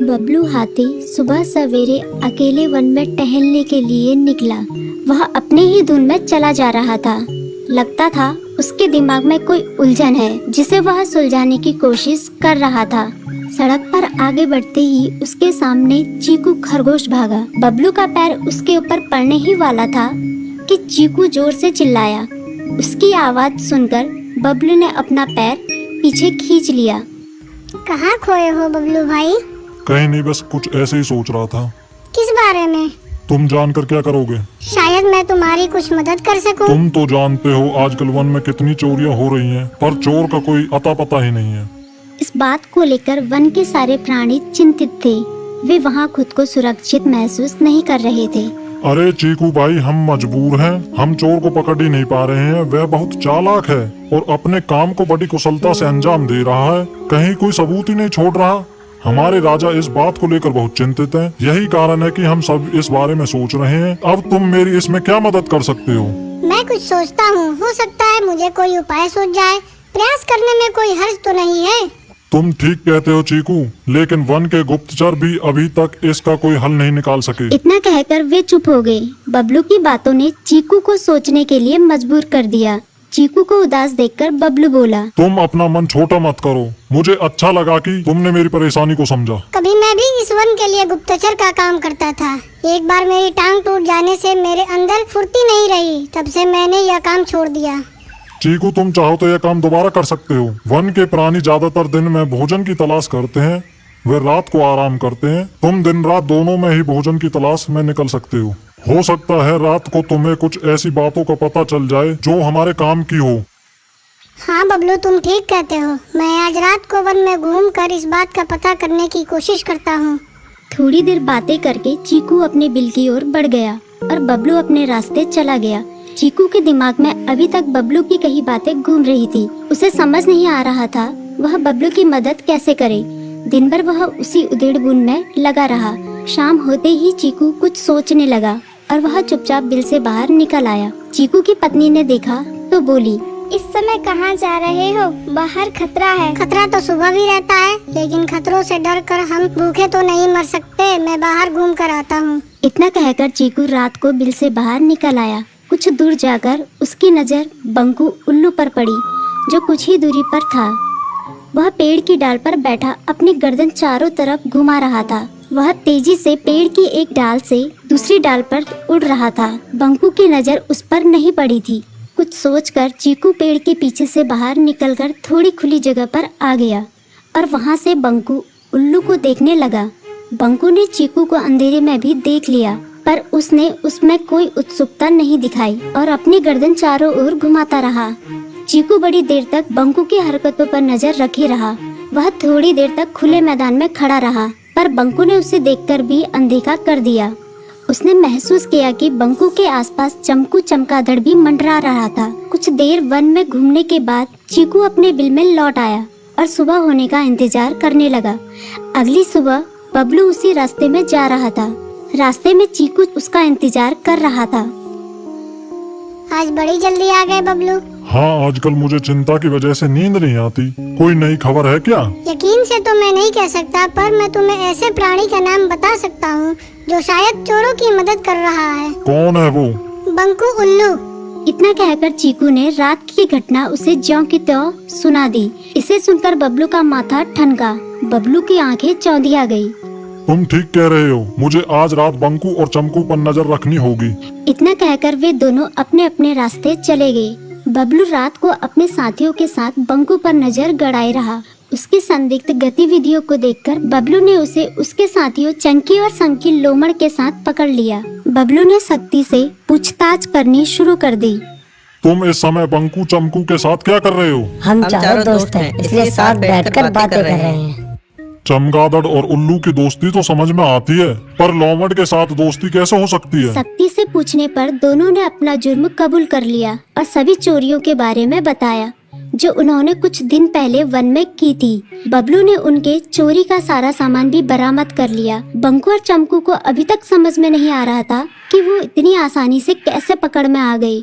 बबलू हाथी सुबह सवेरे अकेले वन में टहलने के लिए निकला। वह अपने ही धुन में चला जा रहा था। लगता था उसके दिमाग में कोई उलझन है जिसे वह सुलझाने की कोशिश कर रहा था। सड़क पर आगे बढ़ते ही उसके सामने चीकू खरगोश भागा। बबलू का पैर उसके ऊपर पड़ने ही वाला था कि चीकू जोर से चिल्लाया। उसकी आवाज सुनकर बबलू ने अपना पैर पीछे खींच लिया। कहाँ खोए हो बबलू भाई? कहीं नहीं, बस कुछ ऐसे ही सोच रहा था। किस बारे में? तुम जानकर क्या करोगे? शायद मैं तुम्हारी कुछ मदद कर सकूं। तुम तो जानते हो आजकल वन में कितनी चोरियां हो रही हैं, पर चोर का कोई अता पता ही नहीं है। इस बात को लेकर वन के सारे प्राणी चिंतित थे। वे वहाँ खुद को सुरक्षित महसूस नहीं कर रहे थे। अरे चीकू भाई, हम मजबूर हैं। हम चोर को पकड़ ही नहीं पा रहे हैं। वह बहुत चालाक है और अपने काम को बड़ी कुशलता से अंजाम दे रहा है। कहीं कोई सबूत ही नहीं छोड़ रहा। हमारे राजा इस बात को लेकर बहुत चिंतित हैं। यही कारण है कि हम सब इस बारे में सोच रहे हैं। अब तुम मेरी इसमें क्या मदद कर सकते हो? मैं कुछ सोचता हूँ, हो सकता है मुझे कोई उपाय सूझ जाए। प्रयास करने में कोई हर्ज तो नहीं है। तुम ठीक कहते हो चीकू, लेकिन वन के गुप्तचर भी अभी तक इसका कोई हल नहीं निकाल सके। इतना कहकर वे चुप हो गए। बबलू की बातों ने चीकू को सोचने के लिए मजबूर कर दिया। चीकू को उदास देखकर बबलू बोला, तुम अपना मन छोटा मत करो। मुझे अच्छा लगा कि तुमने मेरी परेशानी को समझा। कभी मैं भी इस वन के लिए गुप्तचर का काम करता था। एक बार मेरी टांग टूट जाने से मेरे अंदर फुर्ती नहीं रही। तब से मैंने यह काम छोड़ दिया। चीकू, तुम चाहो तो यह काम दोबारा कर सकते हो। वन के प्राणी ज्यादातर दिन में भोजन की तलाश करते हैं, वे रात को आराम करते हैं। तुम दिन रात दोनों में ही भोजन की तलाश में निकल सकते हो सकता है रात को तुम्हें कुछ ऐसी बातों का पता चल जाए जो हमारे काम की हो। हाँ बबलू, तुम ठीक कहते हो। मैं आज रात को वन में घूमकर इस बात का पता करने की कोशिश करता हूँ। थोड़ी देर बातें करके चीकू अपने बिल की ओर बढ़ गया और बबलू अपने रास्ते चला गया। चीकू के दिमाग में अभी तक बबलू की कई बातें घूम रही थी। उसे समझ नहीं आ रहा था वह बबलू की मदद कैसे करे। दिन भर वह उसी उधेड़-बुन में लगा रहा। शाम होते ही चीकू कुछ सोचने लगा और वह चुपचाप बिल से बाहर निकल आया। चीकू की पत्नी ने देखा तो बोली, इस समय कहाँ जा रहे हो? बाहर खतरा है। खतरा तो सुबह भी रहता है, लेकिन खतरों से डरकर हम भूखे तो नहीं मर सकते। मैं बाहर घूम कर आता हूँ। इतना कहकर चीकू रात को बिल से बाहर निकल आया। कुछ दूर जाकर उसकी नजर बंकू उल्लू पर पड़ी, जो कुछ ही दूरी पर था। वह पेड़ की डाल पर बैठा अपनी गर्दन चारों तरफ घुमा रहा था। वह तेजी से पेड़ की एक डाल से दूसरी डाल पर उड़ रहा था। बंकू की नजर उस पर नहीं पड़ी थी। कुछ सोचकर चीकू पेड़ के पीछे से बाहर निकलकर थोड़ी खुली जगह पर आ गया और वहां से बंकू उल्लू को देखने लगा। बंकू ने चीकू को अंधेरे में भी देख लिया, पर उसने उसमें कोई उत्सुकता नहीं दिखाई और अपनी गर्दन चारों ओर घुमाता रहा। चीकू बड़ी देर तक बंकू की हरकतों पर नजर रखे रहा। वह थोड़ी देर तक खुले मैदान में खड़ा रहा, पर बंकू ने उसे देखकर भी अनदेखा कर दिया। उसने महसूस किया कि बंकू के आसपास चमकू चमगादड़ भी मंडरा रहा था। कुछ देर वन में घूमने के बाद चीकू अपने बिल में लौट आया और सुबह होने का इंतजार करने लगा। अगली सुबह बबलू उसी रास्ते में जा रहा था। रास्ते में चीकू उसका इंतजार कर रहा था। आज बड़ी जल्दी आ गए बबलू। हाँ, आजकल मुझे चिंता की वजह से नींद नहीं आती। कोई नई खबर है क्या? यकीन से तो मैं नहीं कह सकता, पर मैं तुम्हें ऐसे प्राणी का नाम बता सकता हूँ जो शायद चोरों की मदद कर रहा है। कौन है वो? बंकू उल्लू। इतना कहकर चीकू ने रात की घटना उसे ज्यों की त्यों सुना दी। इसे सुनकर बबलू का माथा ठनका। बबलू की आंखें चौंधिया गई। तुम ठीक कह रहे हो। मुझे आज रात बंकू और चमकू पर नजर रखनी होगी। इतना कहकर वे दोनों अपने अपने रास्ते चले गए। बबलू रात को अपने साथियों के साथ बंकू पर नजर गड़ाए रहा। उसकी संदिग्ध गतिविधियों को देखकर बबलू ने उसे उसके साथियों चंकी और संकी लोमड़ के साथ पकड़ लिया। बबलू ने सख्ती से पूछताछ करनी शुरू कर दी। तुम इस समय बंकू चमकू के साथ क्या कर रहे हो? हम चारों दोस्त हैं, इसलिए साथ बैठकर बातें कर रहे हैं। चमगादड़ और उल्लू की दोस्ती तो समझ में आती है, पर लोमड़ के साथ दोस्ती कैसे हो सकती है? सख्ती से पूछने पर दोनों ने अपना जुर्म कबूल कर लिया और सभी चोरियों के बारे में बताया जो उन्होंने कुछ दिन पहले वन में की थी। बबलू ने उनके चोरी का सारा सामान भी बरामद कर लिया। बंकू और चमकू को अभी तक समझ में नहीं आ रहा था कि वो इतनी आसानी से कैसे पकड़ में आ गए।